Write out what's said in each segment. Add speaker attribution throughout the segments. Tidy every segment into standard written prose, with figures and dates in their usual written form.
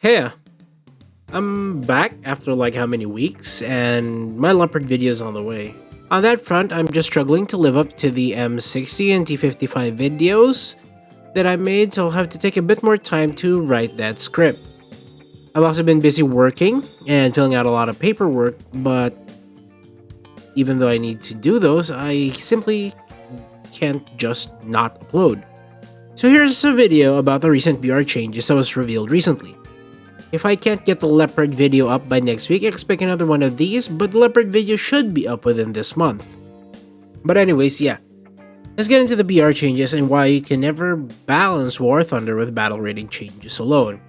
Speaker 1: Hey, I'm back after like how many weeks, and my leopard video is on the way. On that front, I'm just struggling to live up to the M60 and T55 videos that I made, so I'll have to take a bit more time to write that script. I've also been busy working and filling out a lot of paperwork, but even though I need to do those, I simply can't just not upload. So here's a video about the recent BR changes that was revealed recently. If I can't get the leopard video up by next week, expect another one of these, but the leopard video should be up within this month. But anyways, yeah. Let's get into the BR changes and why you can never balance War Thunder with battle rating changes alone.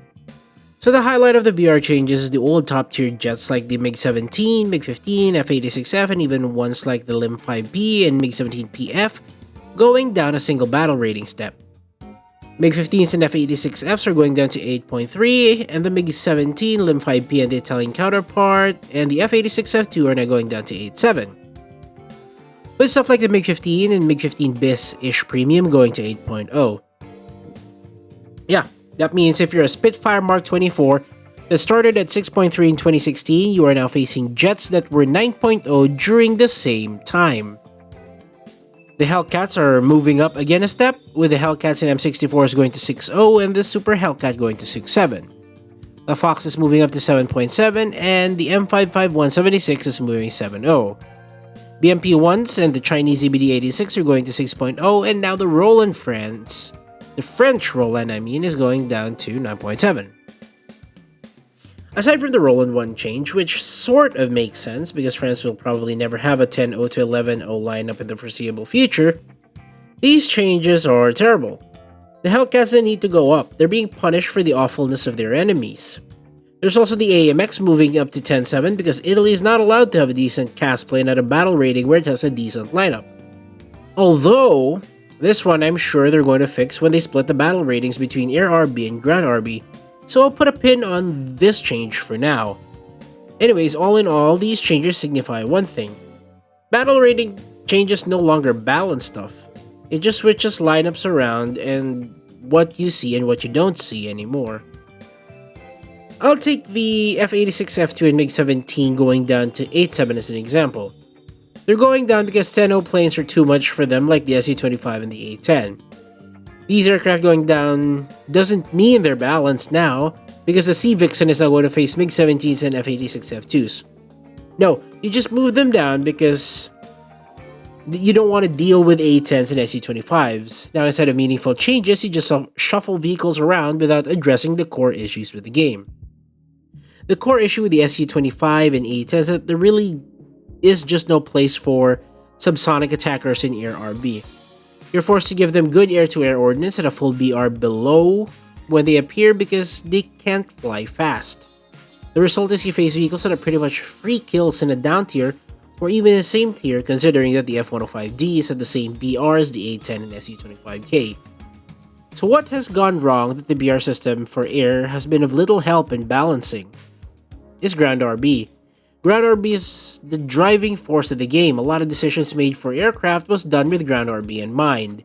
Speaker 1: So the highlight of the BR changes is the old top tier jets like the MiG-17, MiG-15, F-86F, and even ones like the LIM-5B and MiG-17PF going down a single battle rating step. MiG-15s and F-86Fs are going down to 8.3, and the MiG-17, LIM-5B and the Italian counterpart, and the F-86F2 are now going down to 8.7. With stuff like the MiG-15 and MiG-15 BIS-ish premium going to 8.0. Yeah, that means if you're a Spitfire Mark 24 that started at 6.3 in 2016, you are now facing jets that were 9.0 during the same time. The Hellcats are moving up again a step, with the Hellcats and M64s going to 6.0 and the Super Hellcat going to 6.7. The Fox is moving up to 7.7 and the M55176 is moving 7.0. BMP-1s and the Chinese EBD-86 are going to 6.0 and now the Roland France, the French Roland is going down to 9.7. Aside from the Roland 1 change, which sort of makes sense because France will probably never have a 10.0 to 11.0 lineup in the foreseeable future, these changes are terrible. The Hellcats need to go up. They're being punished for the awfulness of their enemies. There's also the AMX moving up to 10.7 because Italy is not allowed to have a decent cast plane at a battle rating where it has a decent lineup. Although, this one I'm sure they're going to fix when they split the battle ratings between Air RB and Ground RB, so I'll put a pin on this change for now. Anyways, all in all, these changes signify one thing. Battle rating changes no longer balance stuff. It just switches lineups around and what you see and what you don't see anymore. I'll take the F-86F2 and MiG-17 going down to 8.7 as an example. They're going down because 10.0 planes are too much for them like the Su-25 and the A-10. These aircraft going down doesn't mean they're balanced now, because the Sea Vixen is now going to face MiG-17s and F-86F2s. No, you just move them down because you don't want to deal with A-10s and Su-25s. Now instead of meaningful changes, you just shuffle vehicles around without addressing the core issues with the game. The core issue with the Su-25 and A-10 is that there really is just no place for subsonic attackers in Air RB. You're forced to give them good air-to-air ordnance and a full BR below when they appear because they can't fly fast. The result is you face vehicles that are pretty much free kills in a down tier or even in the same tier considering that the F-105D is at the same BR as the A-10 and Su-25K. So what has gone wrong that the BR system for air has been of little help in balancing? Is Ground RB. Ground RB is the driving force of the game. A lot of decisions made for aircraft was done with Ground RB in mind.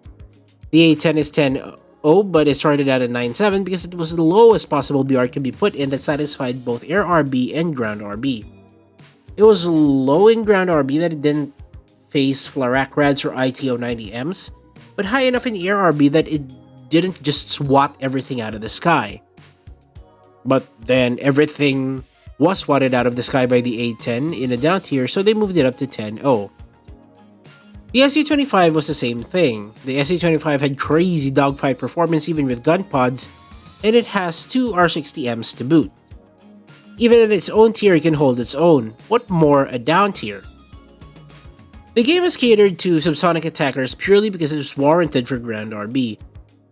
Speaker 1: The A-10 is 10.0, but it started at a 9.7 because it was the lowest possible BR could be put in that satisfied both Air RB and Ground RB. It was low in Ground RB that it didn't face Flak Rads or ITO-90Ms, but high enough in Air RB that it didn't just swat everything out of the sky. But then everything was swatted out of the sky by the A-10 in a down tier, so they moved it up to 10.0. The Su-25 was the same thing. The Su-25 had crazy dogfight performance even with gun pods, and it has two R60Ms to boot. Even in its own tier, it can hold its own. What more a down tier? The game is catered to subsonic attackers purely because it was warranted for Ground RB.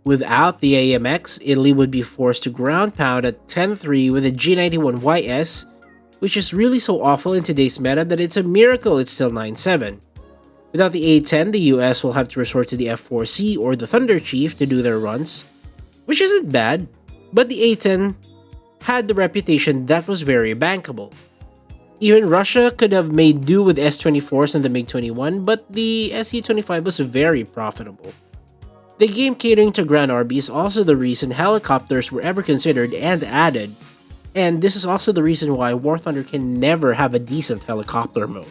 Speaker 1: Without the AMX, Italy would be forced to ground pound at 10.3 with a G91YS, which is really so awful in today's meta that it's a miracle it's still 9.7. Without the A-10, the US will have to resort to the F-4C or the Thunder Chief to do their runs, which isn't bad, but the A-10 had the reputation that was very bankable. Even Russia could have made do with S-24s and the MiG-21, but the Su-25 was very profitable. The game catering to Ground RB is also the reason helicopters were ever considered and added. And this is also the reason why War Thunder can never have a decent helicopter mode.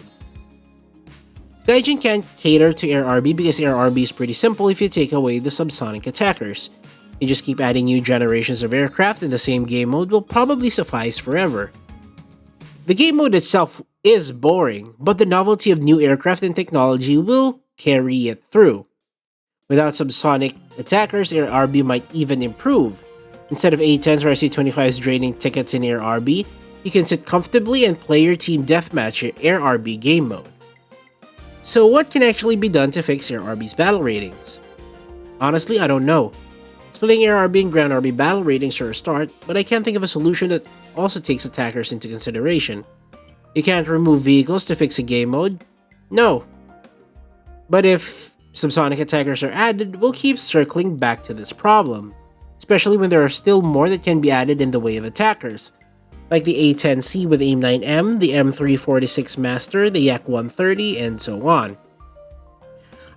Speaker 1: Gaijin can't cater to Air RB because Air RB is pretty simple if you take away the subsonic attackers. You just keep adding new generations of aircraft and the same game mode will probably suffice forever. The game mode itself is boring, but the novelty of new aircraft and technology will carry it through. Without subsonic attackers, Air RB might even improve. Instead of A10s or SC-25s draining tickets in Air RB, you can sit comfortably and play your team deathmatch Air RB game mode. So what can actually be done to fix Air RB's battle ratings? Honestly, I don't know. Splitting Air RB and Ground RB battle ratings are a start, but I can't think of a solution that also takes attackers into consideration. You can't remove vehicles to fix a game mode? No. But if subsonic attackers are added, we'll keep circling back to this problem, especially when there are still more that can be added in the way of attackers, like the A10C with AIM-9M, the M346 Master, the Yak-130, and so on.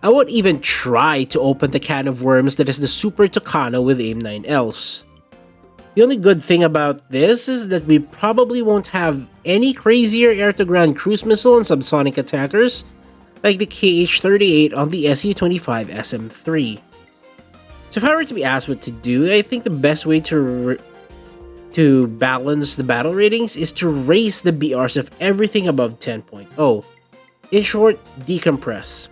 Speaker 1: I won't even try to open the can of worms that is the Super Tucano with AIM-9Ls. The only good thing about this is that we probably won't have any crazier air-to-ground cruise missile and subsonic attackers like the KH-38 on the Su-25 SM-3. So if I were to be asked what to do, I think the best way to balance the battle ratings is to raise the BRs of everything above 10.0. In short, decompress.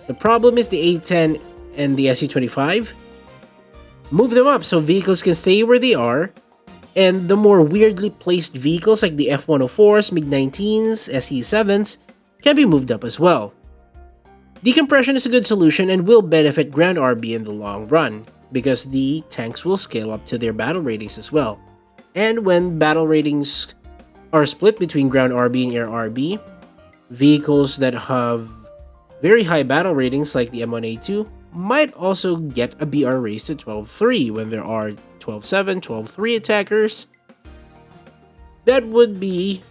Speaker 1: The problem is the A10 and the Su-25. Move them up so vehicles can stay where they are, and the more weirdly placed vehicles like the F-104s, MiG-19s, SE-7s can be moved up as well. Decompression is a good solution and will benefit Ground RB in the long run, because the tanks will scale up to their battle ratings as well. And when battle ratings are split between Ground RB and Air RB, vehicles that have very high battle ratings like the M1A2 might also get a BR raised to 12.3 when there are 12.7, 12.3 attackers. That would be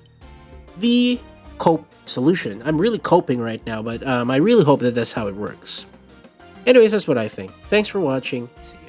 Speaker 1: the cope solution. I'm really coping right now, but I really hope that that's how it works. Anyways, that's what I think. Thanks for watching. See you.